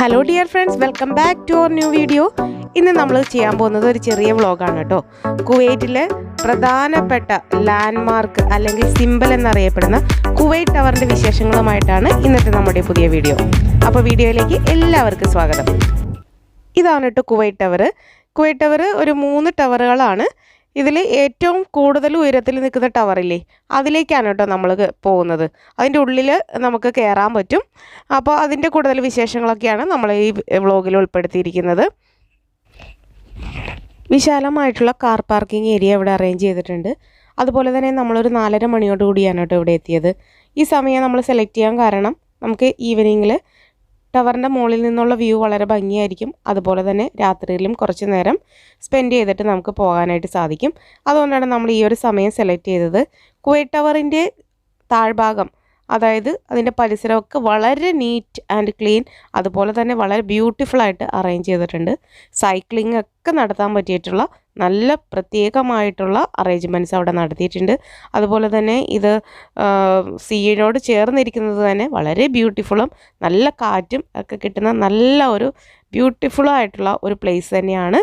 Hello dear friends, welcome back to our new video. ഇന്ന് നമ്മൾ ചെയ്യാൻ പോകുന്നത് ഒരു ചെറിയ വ്ളോഗാണ് കേട്ടോ. കുവൈറ്റിലെ പ്രധാനപ്പെട്ട ലാൻഡ്മാർക്ക് അല്ലെങ്കിൽ സിംബൽ എന്നറിയപ്പെടുന്ന കുവൈറ്റ് ടവറിൻ്റെ വിശേഷങ്ങളുമായിട്ടാണ് ഇന്നത്തെ നമ്മുടെ പുതിയ വീഡിയോ. അപ്പോൾ വീഡിയോയിലേക്ക് എല്ലാവർക്കും സ്വാഗതം. ഇതാണ് കേട്ടോ കുവൈറ്റ് ടവർ. കുവൈറ്റ് ടവർ ഒരു 3 ടവറുകളാണ്. ഇതിൽ ഏറ്റവും കൂടുതൽ ഉയരത്തിൽ നിൽക്കുന്ന ടവറില്ലേ, അതിലേക്കാണ് കേട്ടോ നമ്മൾ പോകുന്നത്. അതിൻ്റെ ഉള്ളിൽ നമുക്ക് കയറാൻ പറ്റും. അപ്പോൾ അതിൻ്റെ കൂടുതൽ വിശേഷങ്ങളൊക്കെയാണ് നമ്മൾ ഈ വ്ളോഗിൽ ഉൾപ്പെടുത്തിയിരിക്കുന്നത്. വിശാലമായിട്ടുള്ള കാർ പാർക്കിംഗ് ഏരിയ ഇവിടെ അറേഞ്ച് ചെയ്തിട്ടുണ്ട്. അതുപോലെ തന്നെ നമ്മളൊരു 4:30 മണിയോട് കൂടിയാണ് കേട്ടോ ഇവിടെ എത്തിയത്. ഈ സമയം നമ്മൾ സെലക്ട് ചെയ്യാൻ കാരണം നമുക്ക് ഈവനിങ്ങിൽ ടവറിൻ്റെ മുകളിൽ നിന്നുള്ള വ്യൂ വളരെ ഭംഗിയായിരിക്കും. അതുപോലെ തന്നെ രാത്രിയിലും കുറച്ച് നേരം സ്പെൻഡ് ചെയ്തിട്ട് നമുക്ക് പോകാനായിട്ട് സാധിക്കും. അതുകൊണ്ടാണ് നമ്മൾ ഈ ഒരു സമയം സെലക്ട് ചെയ്തത്. കുവൈറ്റ് ടവറിൻ്റെ താഴ്ഭാഗം, അതായത് അതിൻ്റെ പരിസരമൊക്കെ വളരെ നീറ്റ് ആൻഡ് ക്ലീൻ, അതുപോലെ തന്നെ വളരെ ബ്യൂട്ടിഫുള്ളായിട്ട് അറേഞ്ച് ചെയ്തിട്ടുണ്ട്. സൈക്ലിംഗ് ഒക്കെ നടത്താൻ പറ്റിയിട്ടുള്ള നല്ല പ്രത്യേകമായിട്ടുള്ള അറേഞ്ച്മെൻറ്റ്സ് അവിടെ നടത്തിയിട്ടുണ്ട്. അതുപോലെ തന്നെ ഇത് സീയോട് ചേർന്നിരിക്കുന്നത് തന്നെ വളരെ ബ്യൂട്ടിഫുള്ളും നല്ല കാറ്റും ഒക്കെ കിട്ടുന്ന നല്ല ഒരു ബ്യൂട്ടിഫുള്ളായിട്ടുള്ള ഒരു പ്ലേസ് തന്നെയാണ്.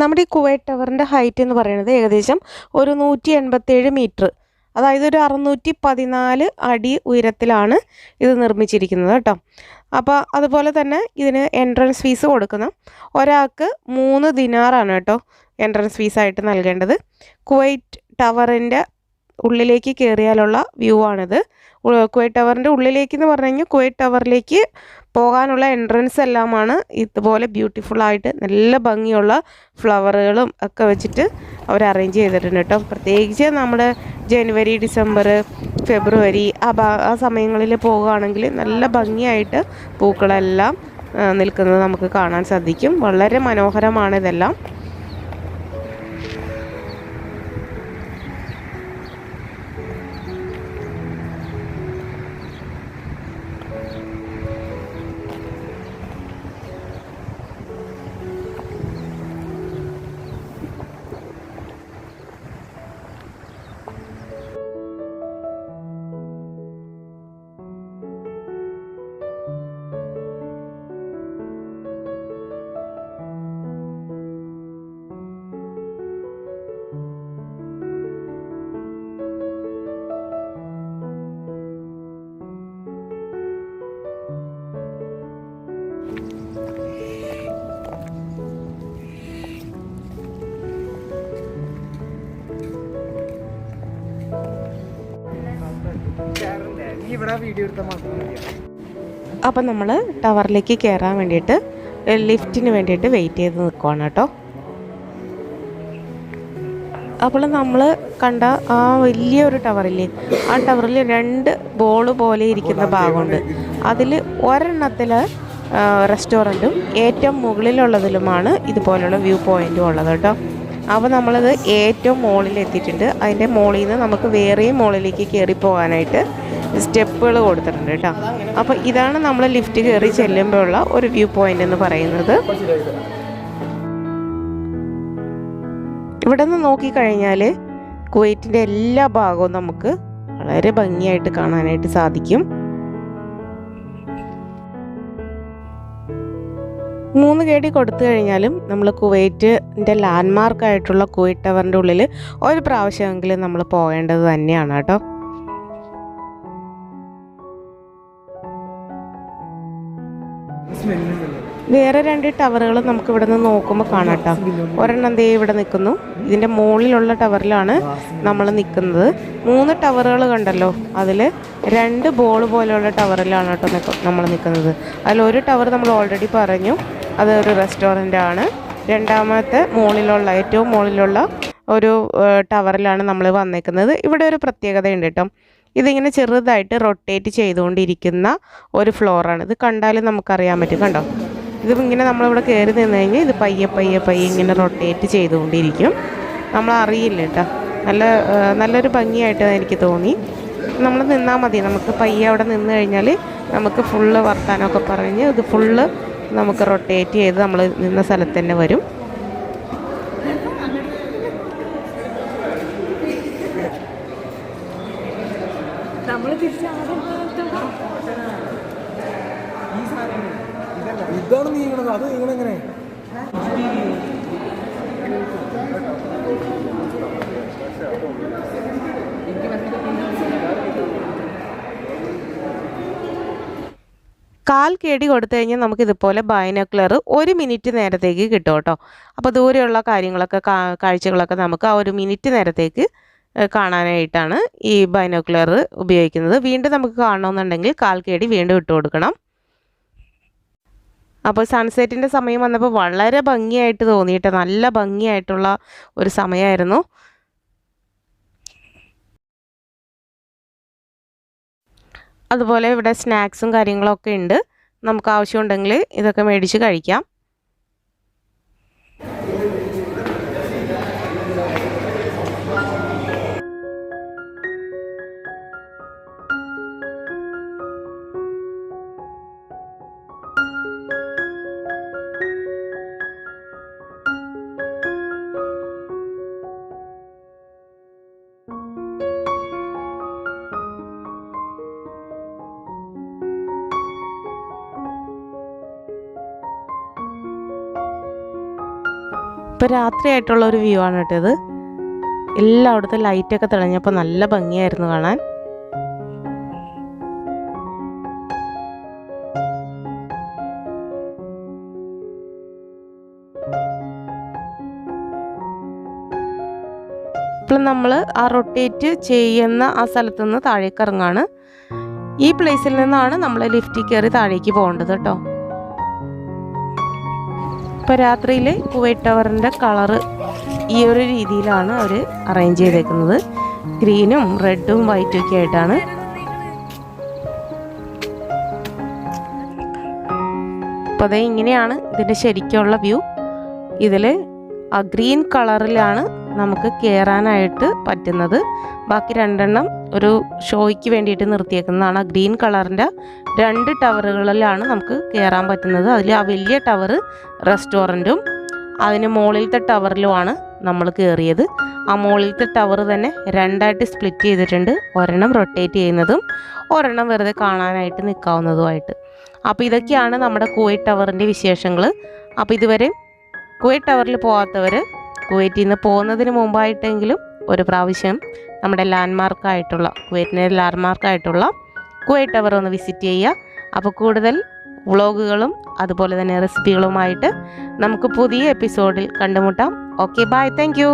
നമ്മുടെ ഈ കുവൈറ്റ് ടവറിൻ്റെ ഹൈറ്റ് എന്ന് പറയുന്നത് ഏകദേശം ഒരു 187 മീറ്റർ, അതായത് ഒരു 614 അടി ഉയരത്തിലാണ് ഇത് നിർമ്മിച്ചിരിക്കുന്നത് കേട്ടോ. അപ്പോൾ അതുപോലെ തന്നെ ഇതിന് എൻട്രൻസ് ഫീസ് കൊടുക്കുന്ന ഒരാൾക്ക് 3 ദിനാറാണ് കേട്ടോ എൻട്രൻസ് ഫീസായിട്ട് നൽകേണ്ടത്. കുവൈറ്റ് ടവറിൻ്റെ ഉള്ളിലേക്ക് കയറിയാലുള്ള വ്യൂ ആണിത്. കുവൈറ്റ് ടവറിൻ്റെ ഉള്ളിലേക്ക് എന്ന് പറഞ്ഞു കഴിഞ്ഞാൽ കുവൈറ്റ് ടവറിലേക്ക് പോകാനുള്ള എൻട്രൻസ് എല്ലാമാണ് ഇതുപോലെ ബ്യൂട്ടിഫുള്ളായിട്ട് നല്ല ഭംഗിയുള്ള ഫ്ലവറുകളും ഒക്കെ വെച്ചിട്ട് അവർ അറേഞ്ച് ചെയ്തിട്ടുണ്ട് കേട്ടോ. പ്രത്യേകിച്ച് നമ്മുടെ ജനുവരി, ഡിസംബർ, ഫെബ്രുവരി ആ സമയങ്ങളിൽ പോകുകയാണെങ്കിൽ നല്ല ഭംഗിയായിട്ട് പൂക്കളെല്ലാം നിൽക്കുന്നത് നമുക്ക് കാണാൻ സാധിക്കും. വളരെ മനോഹരമാണ് ഇതെല്ലാം. അപ്പം നമ്മൾ ടവറിലേക്ക് കയറാൻ വേണ്ടിയിട്ട് ലിഫ്റ്റിന് വേണ്ടിയിട്ട് വെയിറ്റ് ചെയ്ത് നിൽക്കുവാണ് കേട്ടോ. അപ്പോൾ നമ്മൾ കണ്ട ആ വലിയൊരു ടവറില്ലേ, ആ ടവറിൽ 2 ബോൾ പോലെ ഇരിക്കുന്ന ഭാഗമുണ്ട്. അതിൽ ഒരെണ്ണത്തിൽ റെസ്റ്റോറൻറ്റും ഏറ്റവും മുകളിലുള്ളതിലുമാണ് ഇതുപോലുള്ള വ്യൂ പോയിൻറ്റും ഉള്ളത് കേട്ടോ. അപ്പോൾ നമ്മളത് ഏറ്റവും മുകളിൽ എത്തിയിട്ടുണ്ട്. അതിൻ്റെ മുകളിൽ നിന്ന് നമുക്ക് വേറെയും മുകളിലേക്ക് കയറി പോകാനായിട്ട് സ്റ്റെപ്പുകൾ കൊടുത്തിട്ടുണ്ട് കേട്ടോ. അപ്പോൾ ഇതാണ് നമ്മൾ ലിഫ്റ്റ് കയറി ചെല്ലുമ്പോഴുള്ള ഒരു വ്യൂ പോയിൻ്റ് എന്ന് പറയുന്നത്. ഇവിടെ നിന്ന് നോക്കിക്കഴിഞ്ഞാൽ കുവൈറ്റിൻ്റെ എല്ലാ ഭാഗവും നമുക്ക് വളരെ ഭംഗിയായിട്ട് കാണാനായിട്ട് സാധിക്കും. 3 കേടി കൊടുത്തു കഴിഞ്ഞാലും നമ്മൾ കുവൈറ്റിൻ്റെ ലാൻഡ്മാർക്കായിട്ടുള്ള കുവൈറ്റ് ടവറിൻ്റെ ഉള്ളിൽ ഒരു പ്രാവശ്യമെങ്കിലും നമ്മൾ പോകേണ്ടത് തന്നെയാണ് കേട്ടോ. വേറെ 2 ടവറുകൾ നമുക്ക് ഇവിടെ നിന്ന് നോക്കുമ്പോൾ കാണാം കേട്ടോ. ഒരെണ്ണം ദേ ഇവിടെ നിൽക്കുന്നു. ഇതിൻ്റെ മുകളിലുള്ള ടവറിലാണ് നമ്മൾ നിൽക്കുന്നത്. 3 ടവറുകൾ കണ്ടല്ലോ, അതിൽ 2 ബോൾ പോലെയുള്ള ടവറിലാണ് കേട്ടോ നമ്മൾ നിൽക്കുന്നത്. അതിലൊരു ടവർ നമ്മൾ ഓൾറെഡി പറഞ്ഞു, അത് ഒരു റെസ്റ്റോറൻ്റ് ആണ്. രണ്ടാമത്തെ മുകളിലുള്ള ഏറ്റവും മുകളിലുള്ള ഒരു ടവറിലാണ് നമ്മൾ വന്നേക്കുന്നത്. ഇവിടെ ഒരു പ്രത്യേകതയുണ്ട് കേട്ടോ. ഇതിങ്ങനെ ചെറുതായിട്ട് റൊട്ടേറ്റ് ചെയ്തുകൊണ്ടിരിക്കുന്ന ഒരു ഫ്ലോറാണ്. ഇത് കണ്ടാലും നമുക്കറിയാൻ പറ്റും, കണ്ടോ. ഇത് ഇങ്ങനെ നമ്മളിവിടെ കയറി നിന്ന് കഴിഞ്ഞാൽ ഇത് പയ്യെ പയ്യെ പയ്യെ ഇങ്ങനെ റൊട്ടേറ്റ് ചെയ്തുകൊണ്ടിരിക്കും. നമ്മളറിയില്ല കേട്ടോ. നല്ലൊരു ഭംഗിയായിട്ട് എനിക്ക് തോന്നി. നമ്മൾ നിന്നാൽ മതി, നമുക്ക് പയ്യെ അവിടെ നിന്ന് കഴിഞ്ഞാൽ നമുക്ക് ഫുള്ള് വർത്താനമൊക്കെ പറഞ്ഞ് ഇത് ഫുള്ള് നമുക്ക് റൊട്ടേറ്റ് ചെയ്ത് നമ്മൾ നിന്ന സ്ഥലത്ത് തന്നെ വരും. നമ്മൾ തിരിച്ച് ഇതാണ് നീങ്ങണത്, അത് നീങ്ങണെങ്ങനെ? കാൽ കേടി കൊടുത്തു കഴിഞ്ഞാൽ നമുക്ക് ഇതുപോലെ ബൈനോക്കുലർ 1 മിനിറ്റ് നേരത്തേക്ക് കിട്ടും കേട്ടോ. അപ്പോൾ ദൂരെയുള്ള കാര്യങ്ങളൊക്കെ കാഴ്ചകളൊക്കെ നമുക്ക് ആ 1 മിനിറ്റ് നേരത്തേക്ക് കാണാനായിട്ടാണ് ഈ ബൈനോക്കുലർ ഉപയോഗിക്കുന്നത്. വീണ്ടും നമുക്ക് കാണണമെന്നുണ്ടെങ്കിൽ കാൽ കേടി വീണ്ടും ഇട്ട് കൊടുക്കണം. അപ്പോൾ സൺസെറ്റിൻ്റെ സമയം വന്നപ്പോൾ വളരെ ഭംഗിയായിട്ട് തോന്നിയിട്ട് നല്ല ഭംഗിയായിട്ടുള്ള ഒരു സമയമായിരുന്നു. അതുപോലെ ഇവിടെ സ്നാക്സും കാര്യങ്ങളൊക്കെ ഉണ്ട്. നമുക്ക് ആവശ്യമുണ്ടെങ്കിൽ ഇതൊക്കെ മേടിച്ച് കഴിക്കാം. ഇപ്പോൾ രാത്രിയായിട്ടുള്ള ഒരു വ്യൂ ആണ് കേട്ടോ ഇത്. എല്ലായിടത്തും ലൈറ്റൊക്കെ തെളിഞ്ഞപ്പോൾ നല്ല ഭംഗിയായിരുന്നു കാണാൻ. ഇപ്പോൾ നമ്മൾ ആ റൊട്ടേറ്റ് ചെയ്യുന്ന ആ സ്ഥലത്തു നിന്ന് താഴേക്ക് ഇറങ്ങാണ്. ഈ പ്ലേസിൽ നിന്നാണ് നമ്മൾ ലിഫ്റ്റിൽ കയറി താഴേക്ക് പോകേണ്ടത് കേട്ടോ. ഇപ്പോൾ രാത്രിയിൽ കുവൈറ്റ് ടവറിൻ്റെ കളറ് ഈ ഒരു രീതിയിലാണ് അവർ അറേഞ്ച് ചെയ്തേക്കുന്നത്. ഗ്രീനും റെഡും വൈറ്റും ഒക്കെ ആയിട്ടാണ്. അപ്പോൾ അതേ ഇങ്ങനെയാണ് ഇതിൻ്റെ ശരിക്കുള്ള വ്യൂ. ഇതിൽ ആ ഗ്രീൻ കളറിലാണ് നമുക്ക് കയറാനായിട്ട് പറ്റുന്നത്. ബാക്കി 2 ഒരു ഷോയ്ക്ക് വേണ്ടിയിട്ട് നിർത്തിയേക്കുന്നതാണ്. ആ ഗ്രീൻ കളറിൻ്റെ 2 ടവറുകളിലാണ് നമുക്ക് കയറാൻ പറ്റുന്നത്. അതിൽ ആ വലിയ ടവർ റെസ്റ്റോറൻറ്റും അതിന് മുകളിലത്തെ ടവറിലുമാണ് നമ്മൾ കയറിയത്. ആ മുകളിലത്തെ ടവർ തന്നെ 2ആയിട്ട് സ്പ്ലിറ്റ് ചെയ്തിട്ടുണ്ട്. ഒരെണ്ണം റൊട്ടേറ്റ് ചെയ്യുന്നതും ഒരെണ്ണം വെറുതെ കാണാനായിട്ട് നിൽക്കാവുന്നതുമായിട്ട്. അപ്പോൾ ഇതൊക്കെയാണ് നമ്മുടെ കുവൈറ്റ് ടവറിൻ്റെ വിശേഷങ്ങൾ. അപ്പോൾ ഇതുവരെ കുവൈറ്റ് ടവറിൽ പോകാത്തവർ കുവൈറ്റിൽ നിന്ന് പോകുന്നതിന് മുമ്പായിട്ടെങ്കിലും ഒരു പ്രാവശ്യം നമ്മുടെ ലാൻഡ്മാർക്കായിട്ടുള്ള കുവൈറ്റിൻ്റെ ലാൻഡ്മാർക്കായിട്ടുള്ള കുവൈറ്റ് ടവർ ഒന്ന് വിസിറ്റ് ചെയ്യുക. അപ്പോൾ കൂടുതൽ വ്ളോഗുകളും അതുപോലെ തന്നെ റെസിപ്പികളുമായിട്ട് നമുക്ക് പുതിയ എപ്പിസോഡിൽ കണ്ടുമുട്ടാം. Okay, bye, thank U.